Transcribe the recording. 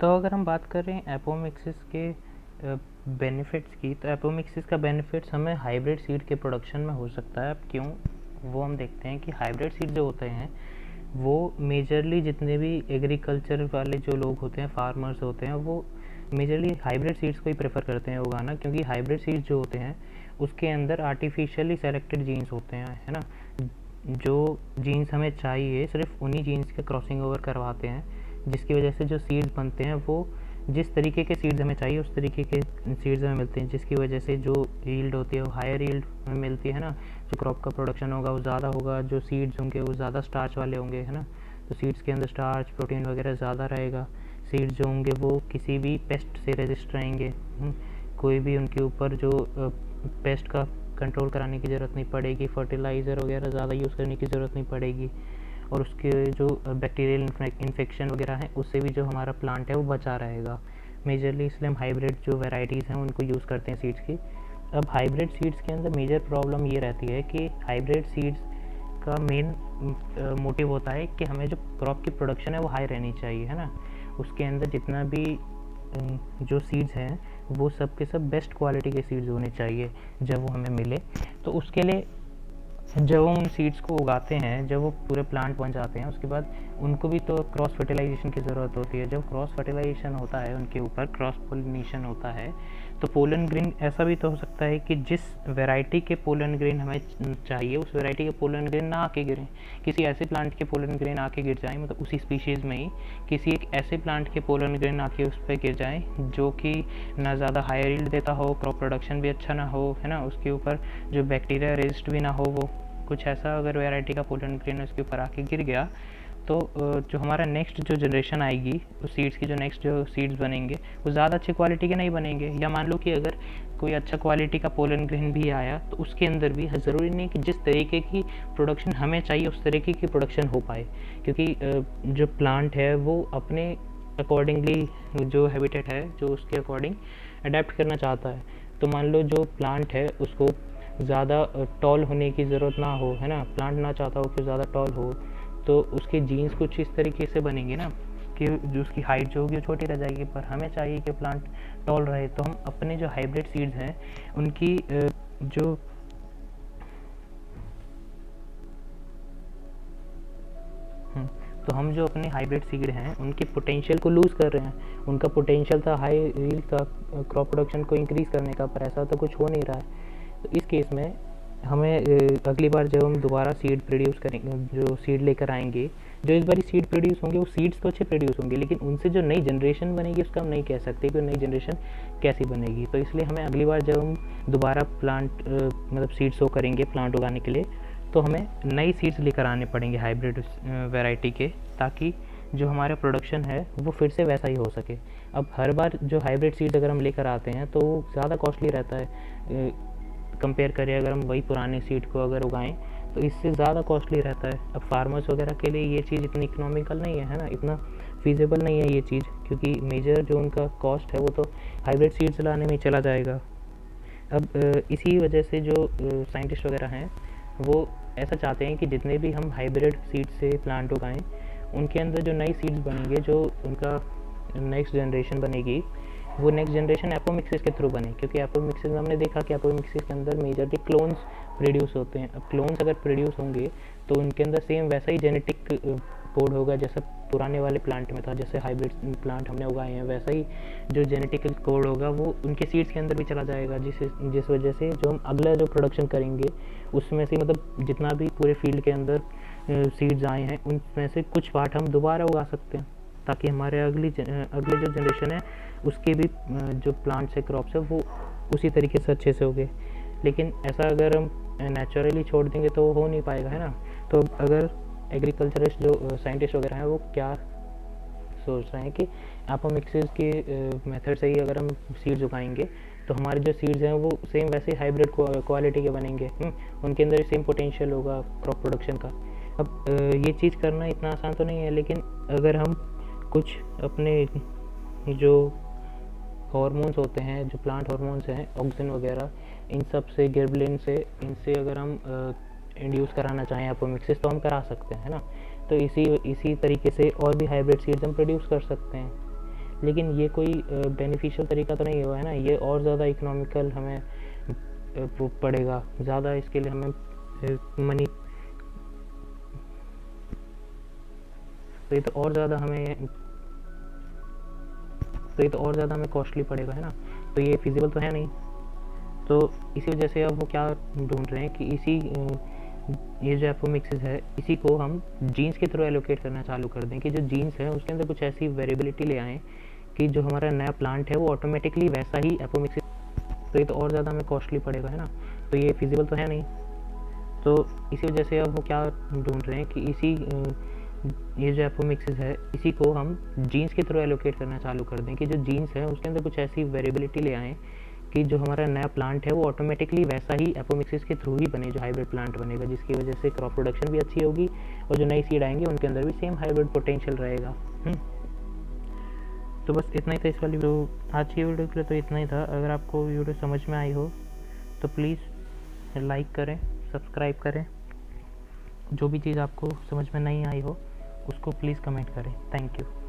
तो अगर हम बात करें एपोमिक्सिस के बेनिफिट्स की, तो एपोमिक्सिस का बेनिफिट्स हमें हाइब्रिड सीड के प्रोडक्शन में हो सकता है। अब क्यों, वो हम देखते हैं कि हाइब्रिड सीड जो होते हैं वो मेजरली जितने भी एग्रीकल्चर वाले जो लोग होते हैं, फार्मर्स होते हैं, वो मेजरली हाइब्रिड सीड्स को ही प्रेफर करते हैं उगाना, क्योंकि हाइब्रिड सीड्स जो होते हैं उसके अंदर आर्टिफिशियली सेलेक्टेड जीन्स होते हैं, है ना। जो जीन्स हमें चाहिए सिर्फ उन्हीं जीन्स के क्रॉसिंग ओवर करवाते हैं, जिसकी वजह से जो सीड्स बनते हैं वो जिस तरीके के सीड्स हमें चाहिए उस तरीके के सीड्स हमें मिलते हैं, जिसकी वजह से जो यील्ड होती है वो हायर यील्ड हमें मिलती है ना। जो क्रॉप का प्रोडक्शन होगा वो ज़्यादा होगा, जो सीड्स होंगे वो ज़्यादा स्टार्च वाले होंगे, है ना। तो सीड्स के अंदर स्टार्च प्रोटीन वगैरह ज़्यादा रहेगा। सीड्स जो होंगे वो किसी भी पेस्ट से रेजिस्ट रहेंगे, कोई भी उनके ऊपर जो पेस्ट का कंट्रोल कराने की ज़रूरत नहीं पड़ेगी, फर्टिलाइज़र वगैरह ज़्यादा यूज़ करने की ज़रूरत नहीं पड़ेगी, और उसके जो बैक्टीरियल इन्फेक्शन वगैरह है उससे भी जो हमारा प्लांट है वो बचा रहेगा। मेजरली इसलिए हम हाइब्रिड जो वैरायटीज़ हैं उनको यूज़ करते हैं सीड्स की। अब हाइब्रिड सीड्स के अंदर मेजर प्रॉब्लम ये रहती है कि हाइब्रिड सीड्स का मेन मोटिव होता है कि हमें जो क्रॉप की प्रोडक्शन है वो हाई रहनी चाहिए, है ना। उसके अंदर जितना भी जो सीड्स हैं वो सब के सब बेस्ट क्वालिटी के सीड्स होने चाहिए जब वो हमें मिले। तो उसके लिए जब हम उन सीड्स को उगाते हैं, जब वो पूरे प्लांट बन जाते हैं, उसके बाद उनको भी तो क्रॉस फर्टिलाइजेशन की ज़रूरत होती है। जब क्रॉस फर्टिलाइजेशन होता है, उनके ऊपर क्रॉस पोलिनेशन होता है, तो पोलन ग्रेन ऐसा भी तो हो सकता है कि जिस वैरायटी के पोलन ग्रेन हमें चाहिए उस वैरायटी के पोलन ग्रेन ना आके गिरें, किसी ऐसे प्लांट के पोलन ग्रेन आके गिर जाएँ, मतलब उसी स्पीशीज़ में ही किसी एक ऐसे प्लांट के पोलन ग्रेन आके उस पर गिर जाएँ जो कि ना ज़्यादा हायर यील्ड देता हो, क्रॉप प्रोडक्शन भी अच्छा ना हो, है ना, उसके ऊपर जो बैक्टीरिया रेजिस्ट भी ना हो, वो कुछ ऐसा अगर वैरायटी का पोलन ग्रेन उसके ऊपर आके गिर गया, तो जो हमारा नेक्स्ट जो जनरेशन आएगी उस सीड्स की, जो नेक्स्ट जो सीड्स बनेंगे वो ज़्यादा अच्छी क्वालिटी के नहीं बनेंगे। या मान लो कि अगर कोई अच्छा क्वालिटी का पोलन ग्रेन भी आया तो उसके अंदर भी ज़रूरी नहीं कि जिस तरीके की प्रोडक्शन हमें चाहिए उस तरीके की प्रोडक्शन हो पाए, क्योंकि जो प्लांट है वो अपने अकॉर्डिंगली जो हैबिटेट है जो उसके अकॉर्डिंग अडेप्ट करना चाहता है। तो मान लो जो प्लांट है उसको ज़्यादा टॉल होने की ज़रूरत ना हो, है ना, प्लांट ना चाहता हो कि ज़्यादा टॉल हो, तो उसके जीन्स कुछ इस तरीके से बनेंगे ना कि जो उसकी हाइट जो होगी वो छोटी रह जाएगी, पर हमें चाहिए कि प्लांट टॉल रहे। तो हम अपने जो हाइब्रिड सीड्स हैं उनकी जो तो हम जो अपने हाइब्रिड सीड हैं उनके पोटेंशियल को लूज़ कर रहे हैं। उनका पोटेंशियल था हाई यील्ड का, क्रॉप प्रोडक्शन को इंक्रीज़ करने का, पर ऐसा तो कुछ हो नहीं रहा है। तो इस केस में हमें अगली बार जब हम दोबारा सीड प्रोड्यूस करेंगे, जो सीड लेकर आएंगे, जो इस बार सीड प्रोड्यूस होंगे वो सीड्स तो अच्छे प्रोड्यूस होंगे, लेकिन उनसे जो नई जनरेशन बनेगी उसका हम नहीं कह सकते कि नई जनरेशन कैसी बनेगी। तो इसलिए हमें अगली बार जब हम दोबारा प्लांट मतलब सीड शो करेंगे प्लांट उगाने के लिए, तो हमें नई सीड्स लेकर आने पड़ेंगे हाइब्रिड वैरायटी के, ताकि जो हमारा प्रोडक्शन है वो फिर से वैसा ही हो सके। अब हर बार जो हाइब्रिड सीड्स अगर हम लेकर आते हैं तो वो ज़्यादा कॉस्टली रहता है कंपेयर करें अगर हम वही पुराने सीड को अगर उगाएं तो इससे ज़्यादा कॉस्टली रहता है। अब फार्मर्स वगैरह के लिए ये चीज़ इतनी इकोनॉमिकल नहीं है ना, इतना फीजेबल नहीं है ये चीज़, क्योंकि मेजर जो उनका कॉस्ट है वो तो हाइब्रिड सीड्स लाने में ही चला जाएगा। अब इसी वजह से जो साइंटिस्ट वगैरह हैं वो ऐसा चाहते हैं कि जितने भी हम हाइब्रिड सीड से प्लांट उगाएं उनके अंदर जो नई सीड्स बनेंगे, जो उनका नेक्स्ट जनरेशन बनेगी, वो नेक्स्ट जनरेशन एपोमिक्सिस के थ्रू बने, क्योंकि एपोमिक्सिस में हमने देखा कि एपोमिक्सिस के अंदर मेजरली क्लोन्स प्रोड्यूस होते हैं। अब क्लोन्स अगर प्रोड्यूस होंगे तो उनके अंदर सेम वैसा ही जेनेटिक कोड होगा जैसा पुराने वाले प्लांट में था, जैसे हाइब्रिड प्लांट हमने उगाए हैं वैसा ही जो जेनेटिक कोड होगा वो उनके सीड्स के अंदर भी चला जाएगा, जिस वजह से जो हम अगला जो प्रोडक्शन करेंगे उसमें से, मतलब जितना भी पूरे फील्ड के अंदर सीड्स आए हैं उनमें से कुछ पार्ट हम दोबारा उगा सकते हैं, ताकि हमारे अगले जो जनरेशन है उसके भी जो प्लांट्स है, क्रॉप्स है, वो उसी तरीके से अच्छे से होंगे। लेकिन ऐसा अगर हम नेचुरली छोड़ देंगे तो हो नहीं पाएगा, है ना। तो अगर एग्रीकल्चरिस्ट जो साइंटिस्ट वगैरह हैं वो क्या सोच रहे हैं कि एपोमिक्सिस के मेथड से ही अगर हम सीड्स उगाएंगे तो हमारे जो सीड्स हैं वो सेम वैसे हाइब्रिड क्वालिटी के बनेंगे, उनके अंदर सेम पोटेंशियल होगा क्रॉप प्रोडक्शन का। अब ये चीज़ करना इतना आसान तो नहीं है, लेकिन अगर हम कुछ अपने जो हार्मोन्स होते हैं, जो प्लांट हार्मोन्स हैं, ऑक्सिन वगैरह, इन सब से, गिबरेलिन से, इनसे अगर हम इंड्यूस कराना चाहें एपोमिक्सिस तो हम करा सकते हैं, है ना। तो इसी तरीके से और भी हाइब्रिड सीड्स हम प्रोड्यूस कर सकते हैं। लेकिन ये कोई बेनिफिशियल तरीका तो नहीं हुआ है ना, ये और ज़्यादा इकोनॉमिकल हमें वो पड़ेगा, ज़्यादा इसके लिए हमें मनी, तो ये तो और ज़्यादा हमें कॉस्टली पड़ेगा, है ना। तो ये फिजिबल तो है नहीं, तो इसी वजह से अब वो क्या ढूंढ रहे हैं कि ये जो एपोमिक्सिस है इसी को हम जीन्स के थ्रू एलोकेट करना चालू कर दें, कि जो जीन्स है उसके अंदर कुछ ऐसी वेरिएबिलिटी ले आएँ कि जो हमारा नया प्लांट है वो ऑटोमेटिकली वैसा ही एपोमिक्सिस, तो ये तो और ज़्यादा हमें कॉस्टली पड़ेगा, है ना। तो ये फिजिबल तो है नहीं, तो इसी वजह से अब वो क्या ढूंढ रहे हैं कि ये जो एपोमिक्सिस है इसी को हम जीन्स के थ्रू एलोकेट करना चालू कर दें, कि जो जीन्स है उसके अंदर कुछ ऐसी वेरिएबिलिटी ले आएँ कि जो हमारा नया प्लांट है वो ऑटोमेटिकली वैसा ही एपोमिक्सिस के थ्रू ही बने, जो हाइब्रिड प्लांट बनेगा, जिसकी वजह से क्रॉप प्रोडक्शन भी अच्छी होगी और जो नई सीड आएंगे उनके अंदर भी सेम हाइब्रिड पोटेंशियल रहेगा। तो बस इतना ही था इस वाली वीडियो, आज की वीडियो के लिए तो इतना ही था। अगर आपको वीडियो समझ में आई हो तो प्लीज़ लाइक करें, सब्सक्राइब करें, जो भी चीज़ आपको समझ में नहीं आई हो उसको प्लीज़ कमेंट करें। Thank you.